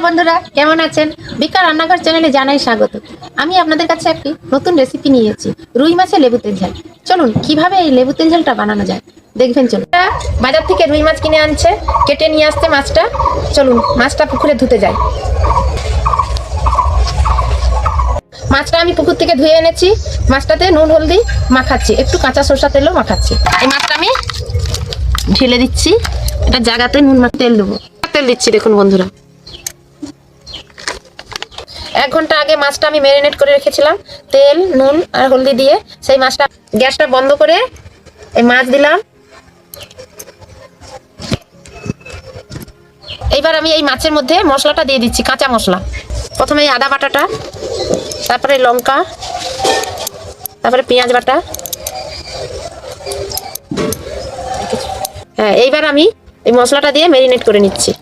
বন্ধুরা, কেমন আছেন? বিকা রান্নাঘর চ্যানেলে জানাই স্বাগত। আমি আপনাদের কাছে একটি নতুন রেসিপি নিয়ে এসেছি, রুই মাছের লেবু তেল ঝাল। চলুন কিভাবে এই লেবু তেল ঝালটা বানানো যায় দেখবেন। চলুন, বাজার থেকে রুই মাছ কিনে আনছে, কেটে নিয়ে আসতে মাছটা। চলুন মাছটা পুকুরে ধুতে যাই। মাছটা আমি পুকুর থেকে ধুয়ে এনেছি। মাছটাতে নুন হলদি মাখাচ্ছি, একটু কাঁচা সরষা তেলও মাখাচ্ছি। এই মাছটা আমি ঢেলে দিচ্ছি, এটা জায়গাতে নুন তেল দেবো। তেল দিচ্ছি দেখুন বন্ধুরা। 1 ঘন্টা আগে মাছটা আমি ম্যারিনেট করে রেখেছিলাম তেল নুন আর হলদি দিয়ে। সেই মাছটা গ্যাসটা বন্ধ করে এই মাছ দিলাম। এইবার আমি এই মাছের মধ্যে মশলাটা দিয়ে দিচ্ছি, কাঁচা মশলা। প্রথমে এই আদা বাটাটা, তারপরে লঙ্কা, তারপরে পেঁয়াজ বাটা। হ্যাঁ, এইবার আমি এই মশলাটা দিয়ে ম্যারিনেট করে নিচ্ছি।